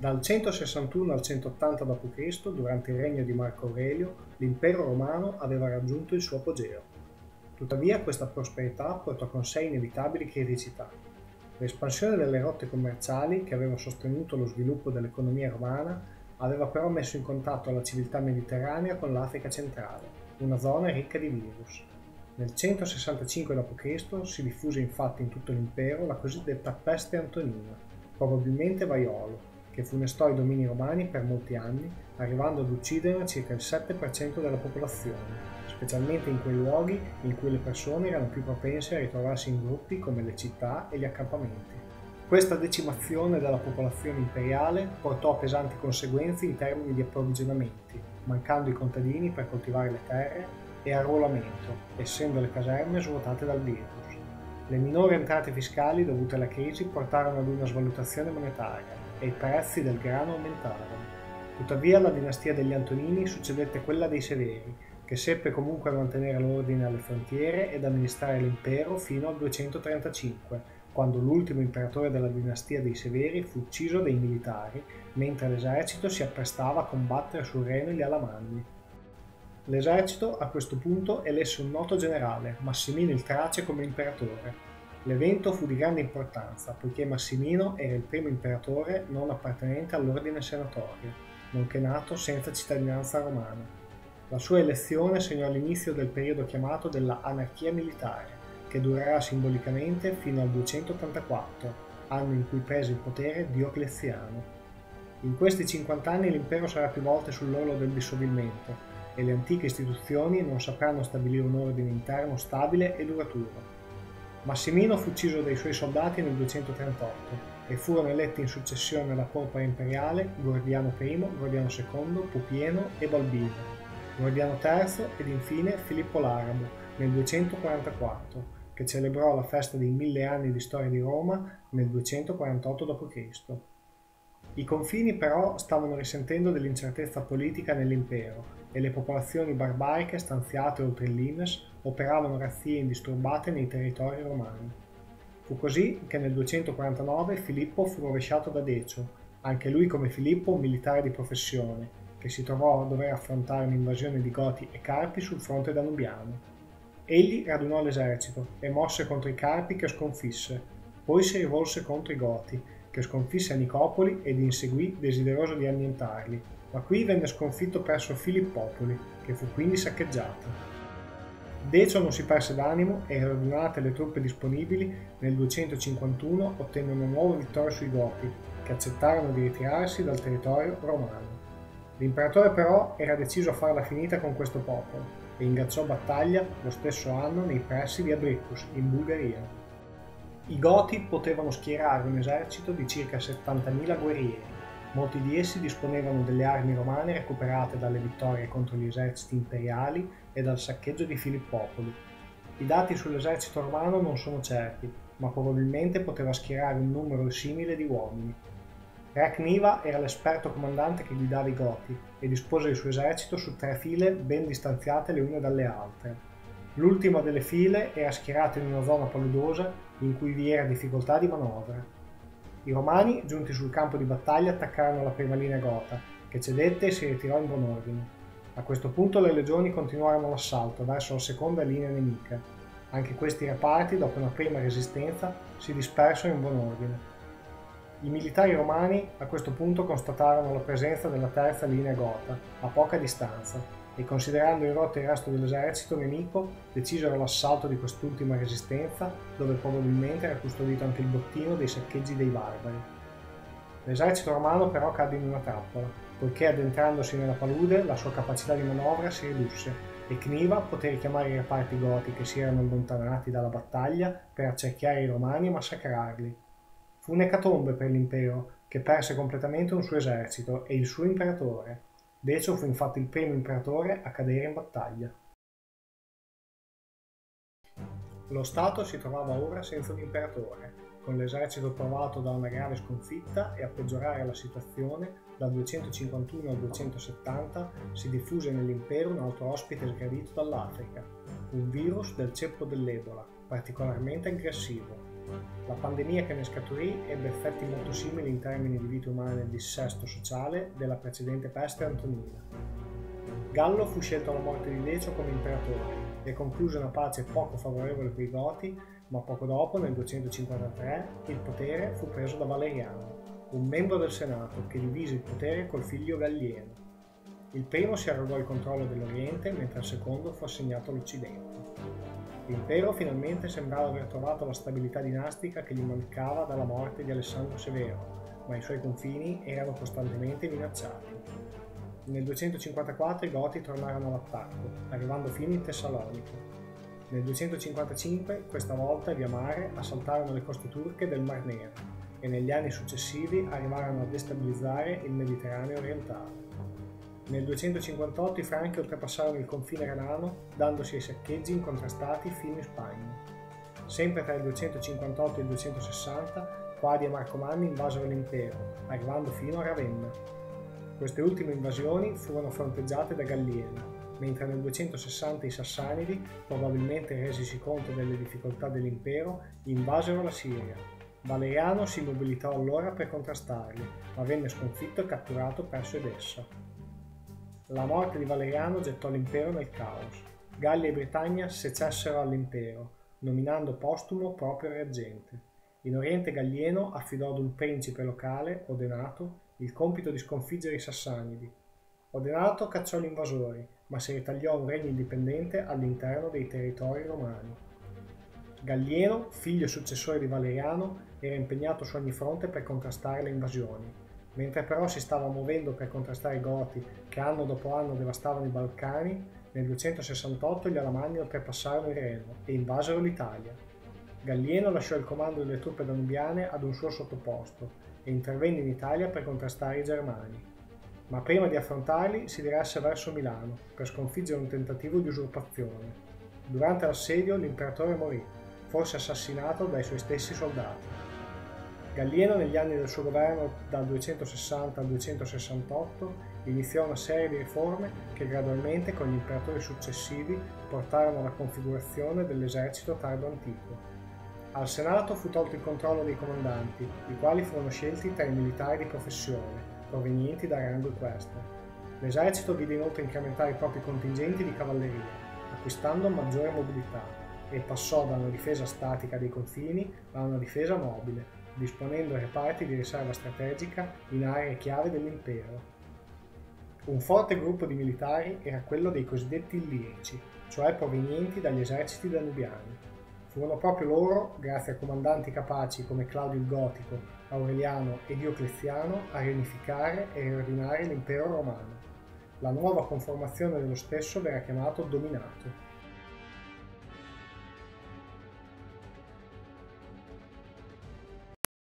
Dal 161 al 180 d.C., durante il regno di Marco Aurelio, l'impero romano aveva raggiunto il suo apogeo. Tuttavia questa prosperità portò con sé inevitabili criticità. L'espansione delle rotte commerciali, che aveva sostenuto lo sviluppo dell'economia romana, aveva però messo in contatto la civiltà mediterranea con l'Africa centrale, una zona ricca di virus. Nel 165 d.C. si diffuse infatti in tutto l'impero la cosiddetta peste antonina, probabilmente vaiolo, che funestò i domini romani per molti anni, arrivando ad uccidere circa il 7% della popolazione, specialmente in quei luoghi in cui le persone erano più propense a ritrovarsi in gruppi come le città e gli accampamenti. Questa decimazione della popolazione imperiale portò a pesanti conseguenze in termini di approvvigionamenti, mancando i contadini per coltivare le terre, e arruolamento, essendo le caserme svuotate dal virus. Le minori entrate fiscali dovute alla crisi portarono ad una svalutazione monetaria e i prezzi del grano aumentarono. Tuttavia alla dinastia degli Antonini succedette quella dei Severi, che seppe comunque mantenere l'ordine alle frontiere ed amministrare l'impero fino al 235, quando l'ultimo imperatore della dinastia dei Severi fu ucciso dai militari, mentre l'esercito si apprestava a combattere sul Reno e gli Alamanni. L'esercito a questo punto elesse un noto generale, Massimino il Trace, come imperatore. L'evento fu di grande importanza, poiché Massimino era il primo imperatore non appartenente all'ordine senatorio, nonché nato senza cittadinanza romana. La sua elezione segnò l'inizio del periodo chiamato della anarchia militare, che durerà simbolicamente fino al 284, anno in cui prese il potere Diocleziano. In questi 50 anni l'impero sarà più volte sull'orlo del dissolvimento, e le antiche istituzioni non sapranno stabilire un ordine interno stabile e duraturo. Massimino fu ucciso dai suoi soldati nel 238 e furono eletti in successione alla porpora imperiale Gordiano I, Gordiano II, Pupieno e Balbino, Gordiano III ed infine Filippo l'Arabo nel 244, che celebrò la festa dei 1000 anni di storia di Roma nel 248 d.C. I confini però stavano risentendo dell'incertezza politica nell'impero e le popolazioni barbariche stanziate oltre il Limes operavano razzie indisturbate nei territori romani. Fu così che nel 249 Filippo fu rovesciato da Decio, anche lui come Filippo un militare di professione, che si trovò a dover affrontare un'invasione di Goti e Carpi sul fronte danubiano. Egli radunò l'esercito e mosse contro i Carpi, che sconfisse, poi si rivolse contro i Goti, che sconfisse Nicopoli ed inseguì desideroso di annientarli, ma qui venne sconfitto presso Filippopoli, che fu quindi saccheggiata. Decio non si perse d'animo e, radunate le truppe disponibili, nel 251 ottenne una nuova vittoria sui Goti, che accettarono di ritirarsi dal territorio romano. L'imperatore però era deciso a farla finita con questo popolo e ingaggiò battaglia lo stesso anno nei pressi di Abricus, in Bulgaria. I Goti potevano schierare un esercito di circa 70.000 guerrieri. Molti di essi disponevano delle armi romane recuperate dalle vittorie contro gli eserciti imperiali e dal saccheggio di Filippopoli. I dati sull'esercito romano non sono certi, ma probabilmente poteva schierare un numero simile di uomini. Re Cniva era l'esperto comandante che guidava i Goti e dispose il suo esercito su 3 file ben distanziate le une dalle altre. L'ultima delle file era schierata in una zona paludosa in cui vi era difficoltà di manovra. I Romani, giunti sul campo di battaglia, attaccarono la prima linea gota, che cedette e si ritirò in buon ordine. A questo punto le legioni continuarono l'assalto verso la seconda linea nemica. Anche questi reparti, dopo una prima resistenza, si dispersero in buon ordine. I militari romani a questo punto constatarono la presenza della terza linea gota, a poca distanza, e considerando irrotto il resto dell'esercito nemico, decisero l'assalto di quest'ultima resistenza, dove probabilmente era custodito anche il bottino dei saccheggi dei barbari. L'esercito romano però cadde in una trappola, poiché addentrandosi nella palude la sua capacità di manovra si ridusse e Cniva poté richiamare i reparti goti che si erano allontanati dalla battaglia per accerchiare i romani e massacrarli. Fu un'ecatombe per l'impero, che perse completamente un suo esercito e il suo imperatore. Decio fu infatti il primo imperatore a cadere in battaglia. Lo Stato si trovava ora senza un imperatore, con l'esercito provato da una grave sconfitta, e a peggiorare la situazione, dal 251 al 270 si diffuse nell'impero un altro ospite sgradito dall'Africa, un virus del ceppo dell'Ebola, particolarmente aggressivo. La pandemia che ne scaturì ebbe effetti molto simili in termini di vite umane e dissesto sociale della precedente peste antonina. Gallo fu scelto alla morte di Decio come imperatore e concluse una pace poco favorevole coi Goti, ma poco dopo, nel 253, il potere fu preso da Valeriano, un membro del Senato che divise il potere col figlio Gallieno. Il primo si arrogò il controllo dell'Oriente, mentre il secondo fu assegnato all'Occidente. L'impero finalmente sembrava aver trovato la stabilità dinastica che gli mancava dalla morte di Alessandro Severo, ma i suoi confini erano costantemente minacciati. Nel 254 i Goti tornarono all'attacco, arrivando fino in Tessalonica. Nel 255, questa via mare, assaltarono le coste turche del Mar Nero e negli anni successivi arrivarono a destabilizzare il Mediterraneo orientale. Nel 258 i Franchi oltrepassarono il confine renano, dandosi ai saccheggi incontrastati fino in Spagna. Sempre tra il 258 e il 260, Quadi e Marcomanni invasero l'impero, arrivando fino a Ravenna. Queste ultime invasioni furono fronteggiate da Gallieno, mentre nel 260 i Sassanidi, probabilmente resisi conto delle difficoltà dell'impero, invasero la Siria. Valeriano si mobilitò allora per contrastarli, ma venne sconfitto e catturato presso Edessa. La morte di Valeriano gettò l'impero nel caos. Gallia e Britannia secessero all'impero, nominando postumo proprio reggente. In Oriente Gallieno affidò ad un principe locale, Odenato, il compito di sconfiggere i Sassanidi. Odenato cacciò gli invasori, ma si ritagliò un regno indipendente all'interno dei territori romani. Gallieno, figlio e successore di Valeriano, era impegnato su ogni fronte per contrastare le invasioni. Mentre però si stava muovendo per contrastare i Goti, che anno dopo anno devastavano i Balcani, nel 268 gli Alamanni oltrepassarono il Reno e invasero l'Italia. Gallieno lasciò il comando delle truppe danubiane ad un suo sottoposto e intervenne in Italia per contrastare i Germani. Ma prima di affrontarli si diresse verso Milano per sconfiggere un tentativo di usurpazione. Durante l'assedio l'imperatore morì, forse assassinato dai suoi stessi soldati. Gallieno, negli anni del suo governo dal 260 al 268, iniziò una serie di riforme che gradualmente con gli imperatori successivi portarono alla configurazione dell'esercito tardo-antico. Al Senato fu tolto il controllo dei comandanti, i quali furono scelti tra i militari di professione, provenienti da rango equestre. L'esercito vide inoltre incrementare i propri contingenti di cavalleria, acquistando maggiore mobilità, e passò da una difesa statica dei confini a una difesa mobile, disponendo reparti di riserva strategica in aree chiave dell'impero. Un forte gruppo di militari era quello dei cosiddetti illirici, cioè provenienti dagli eserciti danubiani. Furono proprio loro, grazie a comandanti capaci come Claudio il Gotico, Aureliano e Diocleziano, a riunificare e riordinare l'impero romano. La nuova conformazione dello stesso verrà chiamato Dominato.